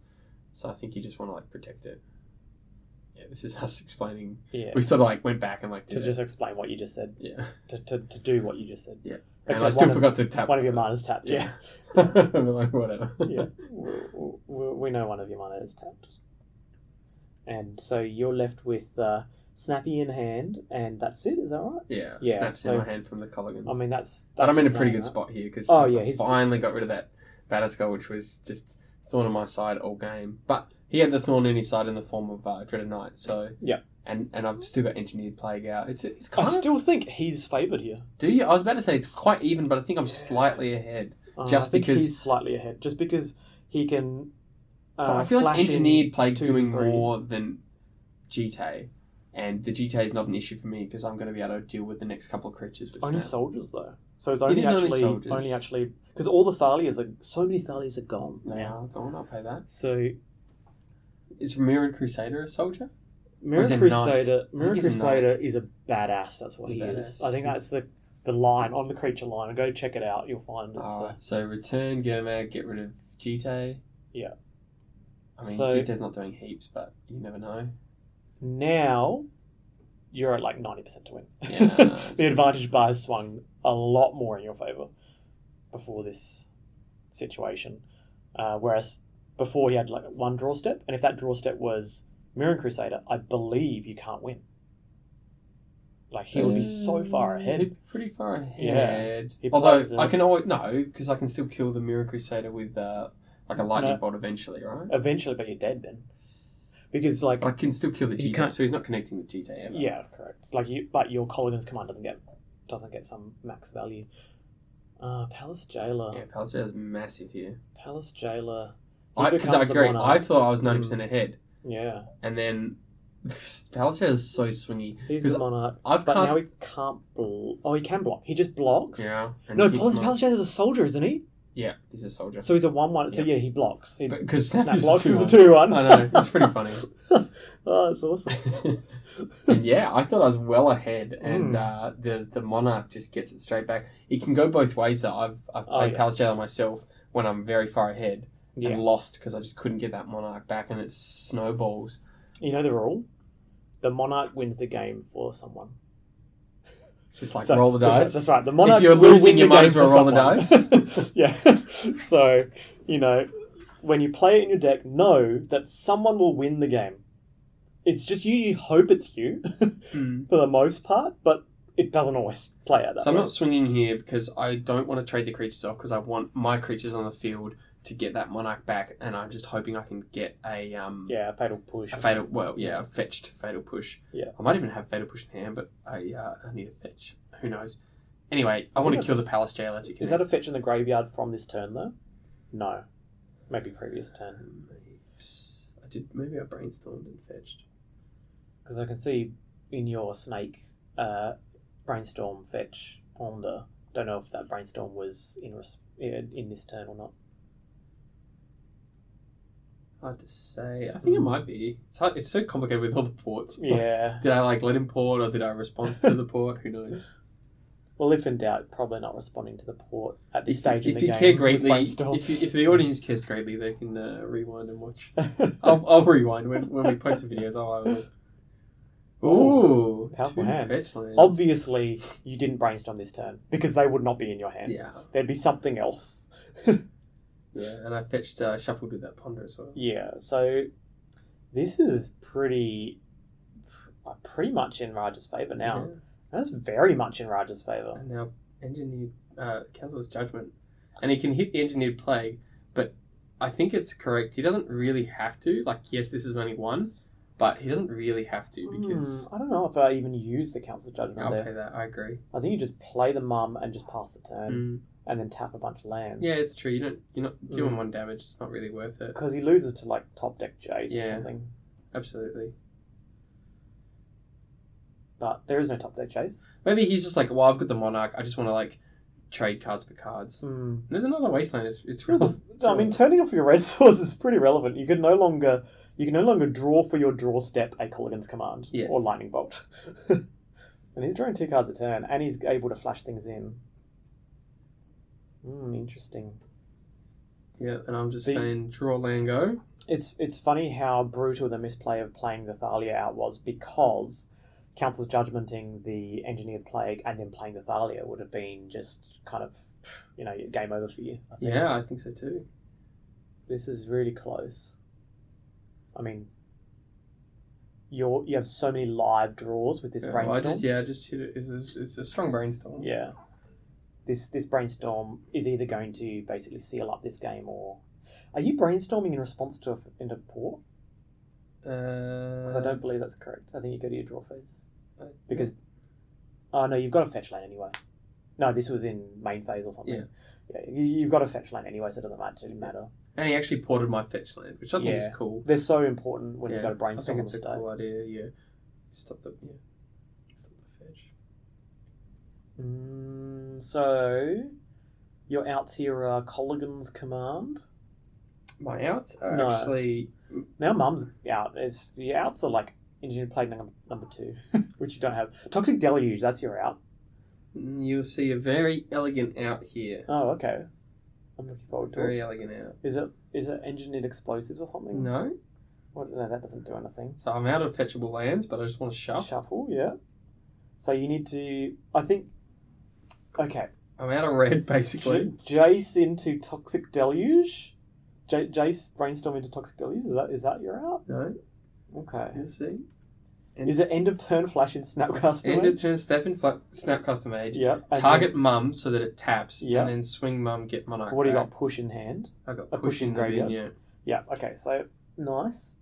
So I think you just want to protect it. Yeah, this is us explaining. Yeah. We sort of went back and to just explain what you just said. Yeah. To do what you just said. Yeah. And I still forgot to tap. One of your mana's tapped. Yeah. Whatever. Yeah. We know one of your mana is tapped. And so you're left with Snappy in hand, and that's it. Is that right? Yeah. Snaps in my hand from the Colligans. I mean, that's but I'm in a pretty good spot here because I finally got rid of that Batterskull, which was just thorn on my side all game. But he had the thorn in his side in the form of Dreaded Knight. So yeah. And I've still got Engineered Plague out. It's I still think he's favoured here. Do you? I was about to say it's quite even, but I think I'm slightly ahead. I think he's slightly ahead, just because he can. But I feel like Engineered Plague's doing more than GT, and the GT is not an issue for me because I'm going to be able to deal with the next couple of creatures. With only soldiers though, so it's only actually because all the Thalias so many Thalias are gone. They are gone. I'll pay that. So is Mirrored Crusader a soldier? Mirrored Crusader is a badass. That's what he is. I think that's the line on the creature line. Go check it out. You'll find it. So return Gurmag, get rid of GT. Yeah. I mean, GT's not doing heaps, but you never know. Now, you're at like 90% to win. Yeah, the advantage bar has swung a lot more in your favour before this situation. Whereas before he had like 1 draw step, and if that draw step was Mirror Crusader, I believe you can't win. Like, he would be so far ahead. He'd be pretty far ahead. Yeah. He Although, plays I can always... No, because I can still kill the Mirror Crusader with, like, a lightning No. bolt eventually, right? Eventually, but you're dead then. Because, like... I can still kill the You GT, can't- so he's not connecting with GT ever. Yeah, correct. It's like but your Colligan's command doesn't get some max value. Palace Jailer. Yeah, Palace's massive here. Palace Jailer. Because I becomes the agree. monarch. I thought I was 90% ahead. Yeah. And then... Palace is so swingy. He's 'Cause the monarch. I've But cast... now he can't Oh, he can block. He just blocks? Yeah. and No, he keeps Palace Jailer's a soldier, isn't he? Yeah, he's a soldier. So he's a 1-1. So Yeah. yeah, he blocks. Because Snap is blocks a is a 2-1. 2-1. I know, it's pretty funny. Oh, that's awesome. And yeah, I thought I was well ahead, and the Monarch just gets it straight back. It can go both ways though. I've played Palace Jailer myself when I'm very far ahead Yeah. and lost because I just couldn't get that Monarch back, and it snowballs. You know the rule? The Monarch wins the game for someone. Just like So- roll the dice. That's right. The Monarch If you're will losing, win you the might game as well for roll the someone. dice. Yeah. So, when you play it in your deck, know that someone will win the game. It's just you hope it's you for the most part, but it doesn't always play out that So I'm way. not swinging here because I don't want to trade the creatures off because I want my creatures on the field to get that Monarch back, and I'm just hoping I can get a Fatal Push. a fetched Fatal Push. Yeah. I might even have Fatal Push in hand, but I need a fetch. Who knows? Anyway, I want to kill the Palace Jailer to connect. Is that a fetch in the graveyard from this turn, though? No. Maybe previous turn. Maybe I brainstormed and fetched. Because I can see in your Snake Brainstorm fetch Ponder. Don't know if that Brainstorm was in this turn or not. Hard to say. I think it might be. It's hard. It's so complicated with all the ports. Yeah. Did I let him port, or did I respond to the port? Who knows? Well, if in doubt, probably not responding to the port at this stage in the If you game. care with greatly, Brainstorm. if the audience cares greatly, they can rewind and watch. I'll rewind when we post the videos. I'll have a look. Ooh, Powerful 2 hand. fetch lands. Obviously, you didn't brainstorm this turn because they would not be in your hand. Yeah, There'd be something else. yeah, and I fetched shuffled with that ponder as well. Yeah, so this is pretty much in Raj's favour now. Yeah. That's very much in Raj's favour. And now engineered Council's Judgment, and he can hit the engineered plague, but I think it's correct. He doesn't really have to. Like, yes, this is only one, but he doesn't really have to because I don't know if I even use the Council Judgment I'll there. pay that. I agree. I think you just play the mum and just pass the turn and then tap a bunch of lands. Yeah, it's true. You're not doing 1 damage. It's not really worth it. Because he loses to like top deck Jace or Yeah. something. Absolutely. But there is no top deck Jace. Maybe he's just like, well, I've got the Monarch. I just want to like trade cards for cards. And there's another Wasteland. It's relevant. I mean, turning off your red source is pretty relevant. You can no longer draw for your draw step a Colligan's Command or Lightning Bolt. And he's drawing 2 cards a turn, and he's able to flash things in. Interesting. Yeah, and I'm just saying, draw land go. It's funny how brutal the misplay of playing the Thalia out was, because Council's Judgmenting the Engineered Plague and then playing the Thalia would have been just kind of, game over for you. I think. Yeah, I think so too. This is really close. I mean, you have so many live draws with this brainstorm. I just hit it. It's a strong brainstorm. Yeah. This brainstorm is either going to basically seal up this game, or are you brainstorming in response to into port? Because I don't believe that's correct. I think you go to your draw phase because no, you've got a fetch lane anyway. No, this was in main phase or something. Yeah, you've got a fetch lane anyway, so it doesn't actually matter. And he actually ported my fetch land, which I think is cool. They're so important when you've got a brainstorm. I think it's a cool idea. Yeah, stop the fetch. So your outs here are Colligan's Command. My outs are actually now Mum's out. The outs are like Engineered Plague number 2, which you don't have. Toxic Deluge, that's your out. You'll see a very elegant out here. Oh, okay. I'm looking forward to it. Very elegant out. Is it Engineered Explosives or something? No. No, that doesn't do anything. So I'm out of fetchable lands, but I just want to Shuffle, yeah. So you need to, I think, okay. I'm out of red, basically. Jace into Toxic Deluge? Jace Brainstorm into Toxic Deluge? Is that your out? No. Okay. You'll see. Is it end of turn flash in Snap Custom End Age? of turn snap custom age. Yeah. and Target mum so that it taps. Yeah. And then swing mum, get monarch. then what do you back. got? Push in hand. I got A push in the bin, graveyard? yeah. Yeah. Okay. So nice.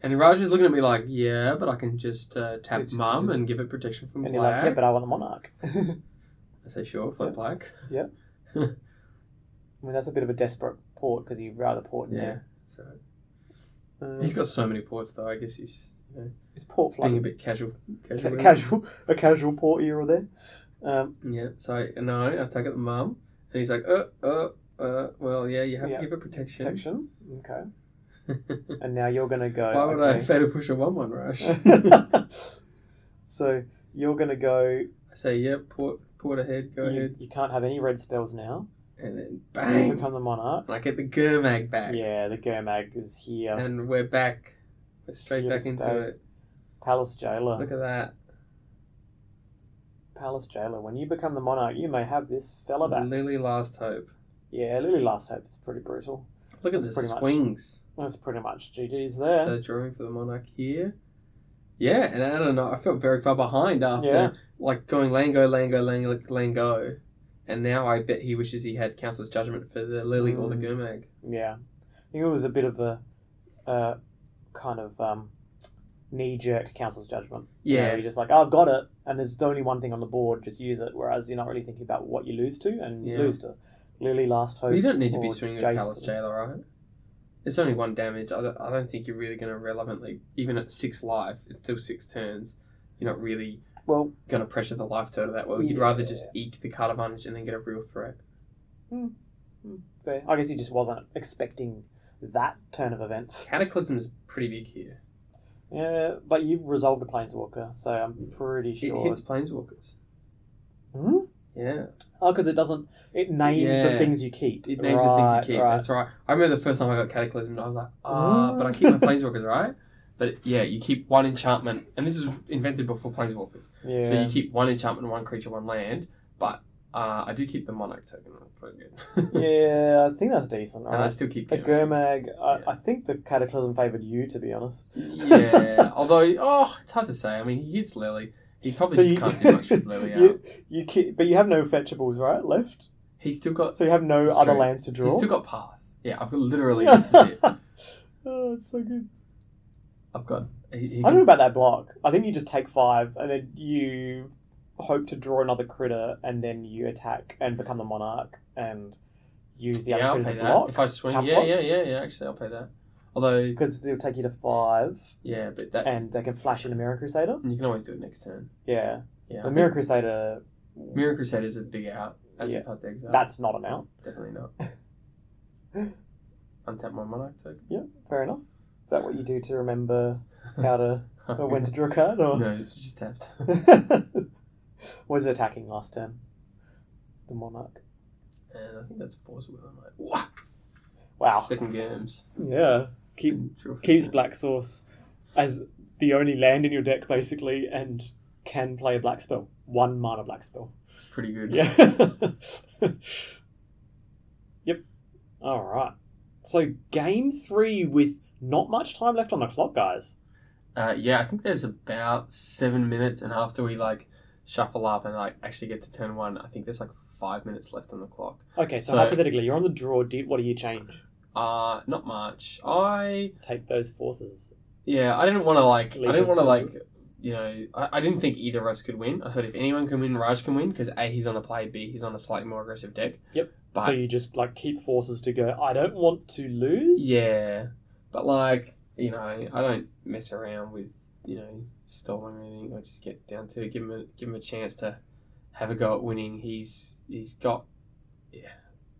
And Raj is looking at me like, yeah, but I can just tap Just mum do it. and give it protection from And black. you're like, yeah, but I want the Monarch. I say, sure, flip Yeah. black. Yeah. I mean, that's a bit of a desperate port because you'd rather port in Yeah. there. So Um, he's got so many ports though. I guess he's it's port being a flooding. bit casual. A casual port here or there. Yeah. So no, I take it the mum, and he's like, well, yeah, you have Yeah. to give it protection. Protection. Okay. And now you're gonna go. Why would I okay. fatal push a 1/1 rush? So you're gonna go. I say, yep, port ahead, go ahead, You can't have any red spells now. and then You bang, become the Monarch. and I get the Gurmag back. Yeah, the Gurmag is here. And we're back. We're straight Here back to into stay. it. Palace Jailer. Look at that. Palace Jailer. When you become the Monarch, you may have this fella back. Lily Last Hope. Yeah, Lily Last Hope is pretty brutal. Look at That's the pretty much- swings. That's pretty much GG's there. So drawing for the Monarch here. Yeah, and I don't know. I felt very far behind after Yeah. like going lane go. And now I bet he wishes he had Council's Judgment for the Lily or the Gurmag. Yeah. I think it was a bit of a kind of knee-jerk Council's Judgment. You know, Yeah. you're just like, oh, I've got it, and there's only one thing on the board, just use it, whereas you're not really thinking about what you lose to, and you Yeah. lose to Lily Last Hope. Well, you don't need to be or swinging with Jason. Palace Jailer, right? It's only 1 damage. I don't think you're really going to relevantly, even at 6 life, it's still 6 turns. You're not really Well, going to pressure the life total that well. You'd Yeah. rather just eke the card advantage and then get a real threat. fair. I guess he just wasn't expecting that turn of events. Cataclysm is pretty big here. Yeah, but you've resolved a Planeswalker, so I'm pretty It sure. hits Planeswalkers. Hmm? Yeah. Oh, because it doesn't. It names the Yeah. things you keep. It names the things you keep. That's right. I remember the first time I got Cataclysm and I was like, but I keep my Planeswalkers, right? But yeah, you keep 1 enchantment, and this is invented before Planeswalkers. Yeah. So you keep 1 enchantment, 1 creature, 1 land, but I do keep the Monarch token. Pretty good. Yeah, I think that's decent. And I still keep a Gurmag. Gurmag. I think the Cataclysm favoured you, to be honest. Yeah, although, it's hard to say. I mean, he hits Lily. He probably So just you- can't do much with Lily out. But you have no fetchables, right? Left. He's still got. So you have no It's other true. lands to draw. He's still got Path. Yeah, I've got literally. This is it. Oh, it's so good. I've got. He I don't know about that block. I think you just take 5 and then you hope to draw another critter and then you attack and become the Monarch and use the yeah, other I'll critter pay to that. block. If I swing, tap yeah, block. yeah. Actually, I'll pay that. Although, Because it'll take you to 5 yeah, but that and they can flash in a Mirror Crusader. you can always do it next turn. Yeah. Yeah, The Mirror Crusader, Mirror Crusader is a big out. As Yeah. a card decks out. that's not an out. Definitely not. Untap my Monarch token. Yeah, fair enough. Is that what you do to remember how to or when to draw a card? Or No, it's just tapped. was it attacking last turn? The Monarch. And I think that's Force Will. I'm like, what? Wow. Second games. Yeah. Keeps Black Source as the only land in your deck, basically, and can play a black spell. 1 mana black spell. It's pretty good. Yeah. Yep. Alright. So, game 3 with not much time left on the clock, guys. Yeah, I think there's about 7 minutes, and after we shuffle up and actually get to turn 1, I think there's 5 minutes left on the clock. Okay, so So- hypothetically, you're on the draw. What do you change? Not much. I Take those forces. didn't want to I didn't want Legals to I didn't think either of us could win. I thought if anyone can win, Raj can win because A, he's on a play, B, he's on a slightly more aggressive deck. Yep. But So you just keep forces to go, I don't want to lose? yeah, but I don't mess around with stalling or anything. I just get down to give him a chance to have a go at winning. He's got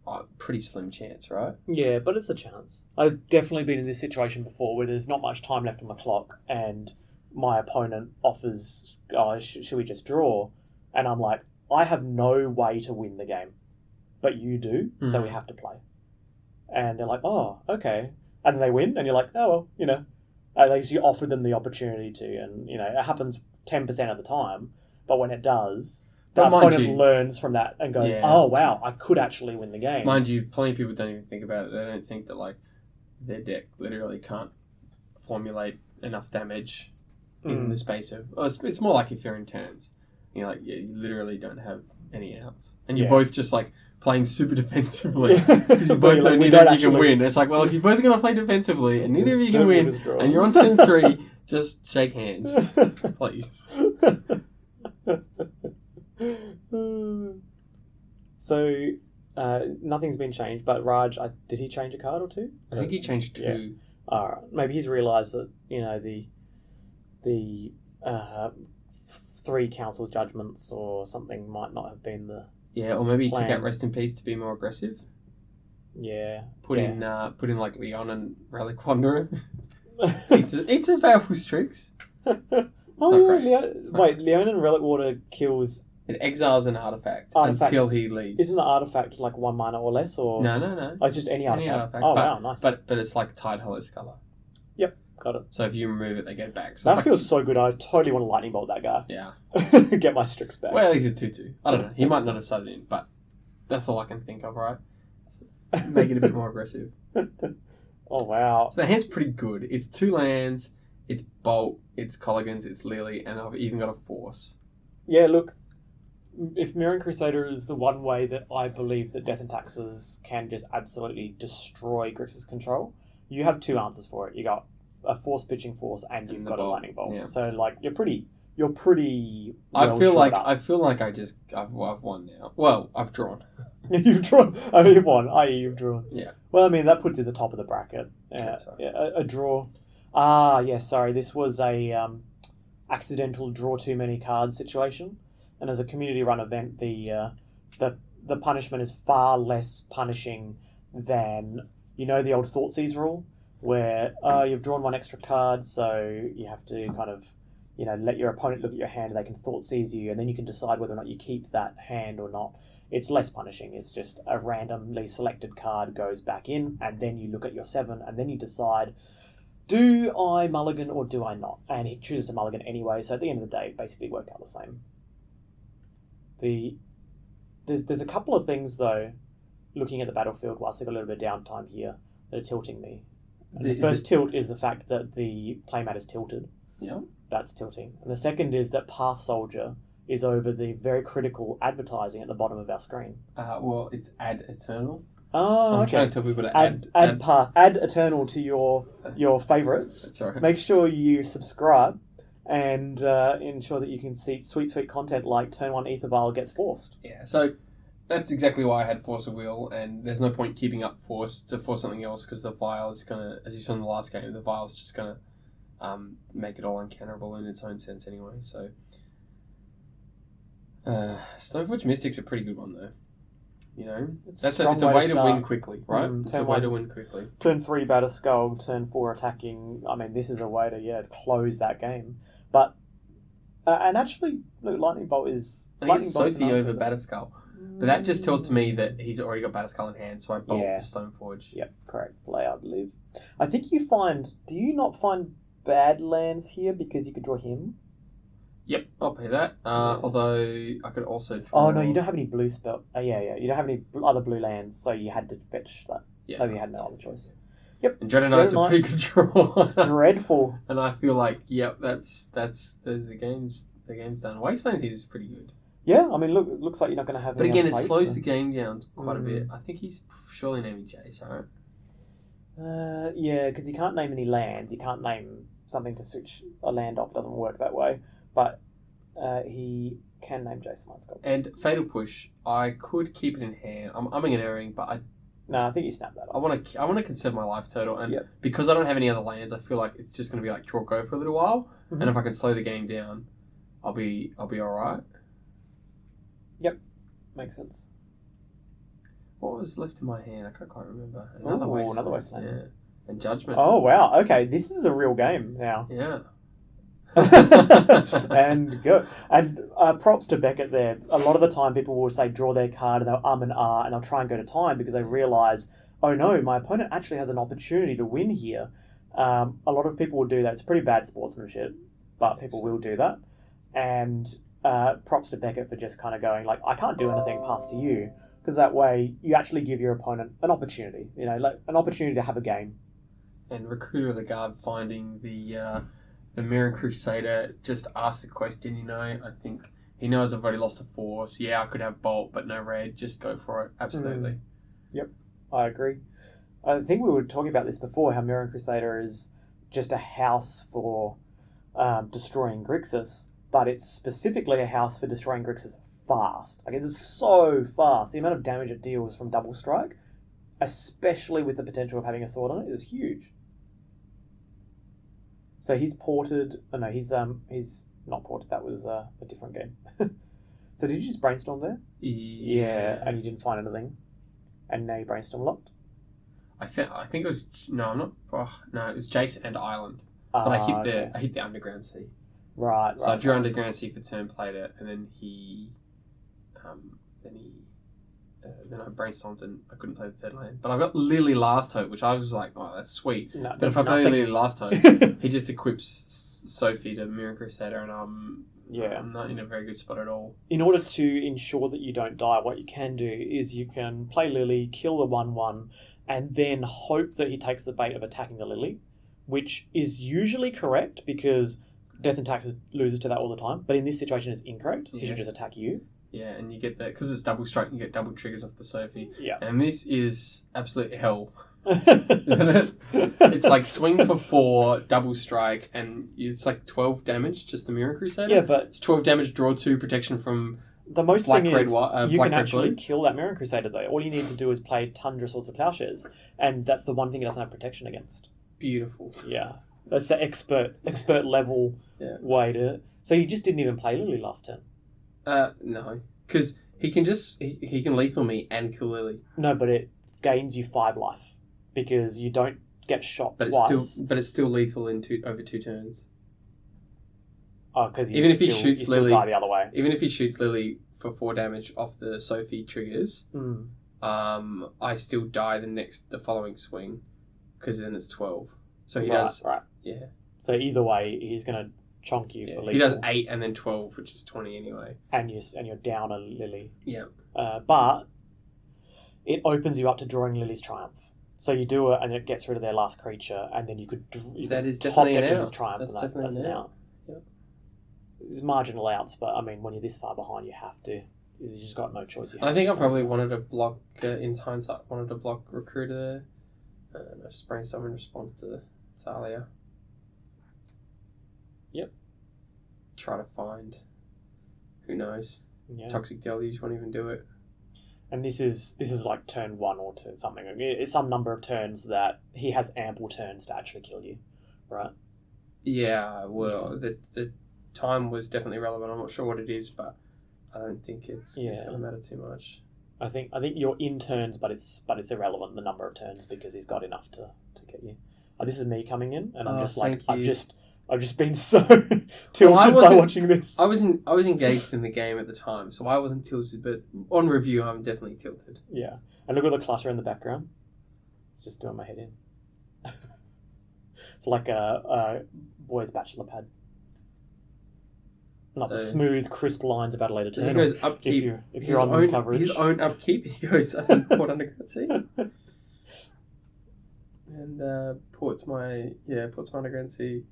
a pretty slim chance, right? Yeah, but it's a chance. I've definitely been in this situation before where there's not much time left on the clock and my opponent offers, should we just draw? And I'm like, I have no way to win the game, but you do, so we have to play. And they're like, oh, okay. And they win, and you're like, oh, well, at least you offer them the opportunity to. And, it happens 10% of the time, but when it does, the But mind opponent you- learns from that and goes, Yeah. oh, wow, I could actually win the game. Mind you, plenty of people don't even think about it. They don't think that their deck literally can't formulate enough damage in the space of... Oh, it's more like if you're in turns. You're like, you literally don't have any outs. And you're both just like playing super defensively. Because you both know neither of you can win. It's like, well, if you're both going to play defensively and neither of you can win, and you're on turn 3, just shake hands. Please. So, nothing's been changed, but Raj, did he change a card or two? I think he changed 2. Yeah. Alright. Maybe he's realised that, the 3 council's judgments or something might not have been the... Yeah, or maybe he took out Rest in Peace to be more aggressive. Yeah. Put in like Leon and Relic Wanderer. eats his powerful streaks. Wait, Leon and Relic Water kills... It exiles an artifact until he leaves. Isn't the artifact like 1 mana or less? Or No. Oh, it's just any artifact. Wow, nice. But it's like Tide Hollow Sculler. Yep, got it. So if you remove it, they get back. So that feels so good. I totally want to lightning bolt that guy. Yeah. Get my Strix back. Well, he's a 2/2. I don't know. He might not have started in, but that's all I can think of, right? So make it a bit more aggressive. Oh, wow. So the hand's pretty good. It's 2 lands, it's Bolt, it's Colligans, it's Lily, and I've even got a Force. Yeah, look. If Mirren Crusader is the one way that I believe that Death and Taxes can just absolutely destroy Grixis control, you have 2 answers for it. You got a Force pitching Force, and you've got a lightning bolt. Yeah. So like you're pretty. I feel like I've won now. Well, I've drawn. You've drawn. I mean, you've won. I.e., you've drawn. Yeah. Well, I mean that puts you at the top of the bracket. Yeah, a draw. Ah, yes. Yeah, sorry, this was a accidental draw too many cards situation. And as a community-run event, the punishment is far less punishing than the old Thoughtseize rule, where you've drawn 1 extra card, so you have to kind of let your opponent look at your hand, and they can Thoughtseize you, and then you can decide whether or not you keep that hand or not. It's less punishing. It's just a randomly selected card goes back in, and then you look at your 7, and then you decide, do I mulligan or do I not? And he chooses to mulligan anyway, so at the end of the day, it basically worked out the same. There's a couple of things, though, looking at the battlefield whilst I've got a little bit of downtime here, that are tilting me. And the first tilt is the fact that the playmat is tilted. Yeah. That's tilting. And the second is that Path Soldier is over the very critical advertising at the bottom of our screen. Well, it's Ad Eternal. Oh, I'm trying to tell people to add Eternal to your favourites. That's all right. Make sure you subscribe and ensure that you can see sweet content like Turn 1 Ether Vial gets forced. Yeah, so that's exactly why I had Force of Will, and there's no point keeping up Force to force something else, because the Vial is going to, as you saw in the last game, the Vial is just going to make it all uncounterable in its own sense anyway, so... Stoneforge Mystics a pretty good one, though. It's a way to win quickly, right? It's a way to win quickly. Turn 3 Batterskull, turn 4 attacking. I mean, this is a way to close that game. But and actually, look, Lightning Bolt is. I think it's Tokhi over Batterskull, but that just tells to me that he's already got Batterskull in hand, so I bolt Stoneforge. Yep, correct. Play, I believe. I think you find. Do you not find bad lands here because you could draw him? Yep, I'll pay that. Although I could also draw... Oh, no, you don't have any blue spell. Yeah. You don't have any other blue lands, so you had to fetch that. Yeah. So you had no other choice. Yep. And Dread Knight's a pretty good draw. It's dreadful. And I feel like, that's the game's done. Wasteland is pretty good. Yeah, I mean, look, it looks like you're not going to have. But again, it slows the game down quite a bit. I think he's surely naming Jace, right? Yeah, because you can't name any lands. You can't name something to switch a land off. It doesn't work that way. But he can name Jason Lightskull. And Fatal Push, I could keep it in hand. I'm umming and erring, but I think you snap that off. I want to conserve my life total, and because I don't have any other lands, I feel like it's just going to be like draw go for a little while. Mm-hmm. And if I can slow the game down, I'll be all right. Yep, makes sense. What was left in my hand? I can't quite remember. Another Wasteland. Yeah, and Judgment. Oh wow! Okay, this is a real game now. Yeah. And good. And props to Beckett there. A lot of the time people will say draw their card and they'll and and they'll try and go to time because they realise, oh no, my opponent actually has an opportunity to win here. A lot of people will do that. It's pretty bad sportsmanship, but people will do that. And props to Beckett for just kind of going like, I can't do anything past to you, because that way you actually give your opponent an opportunity, like an opportunity to have a game. And Recruiter of the Guard finding the the Mirror Crusader just asked the question, I think he knows I've already lost a force. Yeah, I could have Bolt, but no Red. Just go for it. Absolutely. Yep, I agree. I think we were talking about this before, how Mirror Crusader is just a house for destroying Grixis, but it's specifically a house for destroying Grixis fast. Like, it's so fast. The amount of damage it deals from double strike, especially with the potential of having a sword on it, is huge. So he's ported. Oh no, he's not ported. That was a different game. So did you just brainstorm there? Yeah. And you didn't find anything, and now you brainstorm locked. I think it was I'm not. Oh, no, it was Jace and Island, but I hit the Underground Sea. Right. So I drew Underground Sea for turn, played it, and then then I brainstormed and I couldn't play the third land. But I got Lily Last Hope, which I was like, oh, that's sweet. No, but if I play Lily Last Hope, he just equips Sophie to Mirror Crusader, and I'm not in a very good spot at all. In order to ensure that you don't die, what you can do is you can play Lily, kill the 1/1, and then hope that he takes the bait of attacking the Lily, which is usually correct because Death and Taxes loses to that all the time. But in this situation, it's incorrect. He should just attack you. Yeah, and you get that because it's double strike. You get double triggers off the Sophie. Yeah, and this is absolute hell. It's like swing for 4, double strike, and it's like 12 damage. Just the Mirror Crusader. Yeah, but it's 12 damage. Draw 2, protection from the most black, thing red, is white, you black, can red, actually blue. kill that Mirror Crusader though. All you need to do is play Tundra Swords of Plowshares, and that's the one thing it doesn't have protection against. Beautiful. Yeah, that's the expert level way to. So you just didn't even play Lily last turn. No, because he can lethal me and kill Lily. No, but it gains you 5 life because you don't get shot but twice. It's still lethal in over 2 turns. Oh, because even if he shoots Lily, die the other way. Even if he shoots Lily for 4 damage off the Sophie triggers, I still die the following swing because then it's 12. So he does. Right. Yeah. So either way, he's gonna chonk you for lethal. He does 8 and then 12, which is 20 anyway. And you're down a Lily. Yeah. But it opens you up to drawing Lily's Triumph. So you do it, and it gets rid of their last creature, and then you could that is top definitely deck an Lily's out. Triumph. That's and definitely an an out. Yep. There's marginal outs, but I mean, when you're this far behind, you have to. You just got no choice. I think I probably wanted to block, in hindsight, Recruiter there. And I just brainstormed in response to Thalia. Yep. Try to find, who knows, Toxic Deluge won't even do it. And this is like turn 1 or 2 something. It's some number of turns that he has ample turns to actually kill you, right? Yeah, well, the time was definitely relevant. I'm not sure what it is, but I don't think it's going to matter too much. I think you're in turns, but it's irrelevant the number of turns because he's got enough to get you. This is me coming in, and I'm just like I've just been so tilted by watching this. I was engaged in the game at the time, so I wasn't tilted. But on review, I'm definitely tilted. Yeah, and look at the clutter in the background. It's just doing my head in. It's like a boys' bachelor pad. Not the smooth, crisp lines of Adelaide Eternal. He goes upkeep. If you're on the coverage. His own upkeep. He goes Port Underground Sea. And Port's my Underground Sea.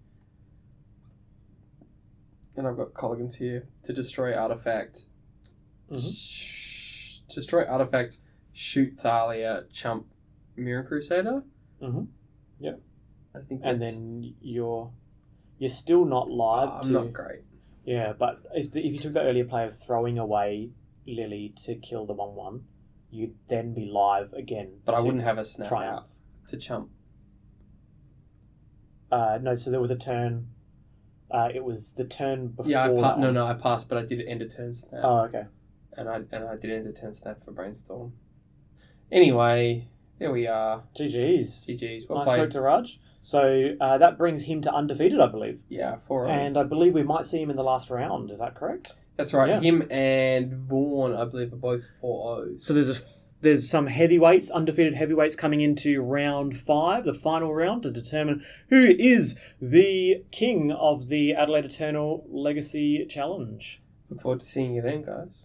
And I've got Colligans here to destroy artifact. Mm-hmm. Destroy artifact, shoot Thalia, chump Mirror Crusader. Mm-hmm. Yep. I think and then you're still not live. I'm not great. Yeah, but if you took the earlier play of throwing away Lily to kill the 1/1, you'd then be live again. But I wouldn't have a snap Triumph. out to chump. No, so there was a turn. It was the turn before. Yeah, I passed, but I did end a turn snap. Oh, okay. And I did end a turn snap for Brainstorm. Anyway, there we are. GG's. Well nice played. work to Raj. So that brings him to undefeated, I believe. Yeah, 4-0. And I believe we might see him in the last round. Is that correct? That's right. Yeah. Him and Vaughan, I believe, are both 4-0s. So there's some heavyweights, undefeated heavyweights coming into round 5, the final round, to determine who is the king of the Adelaide Eternal Legacy Challenge. Look forward to seeing you then, guys.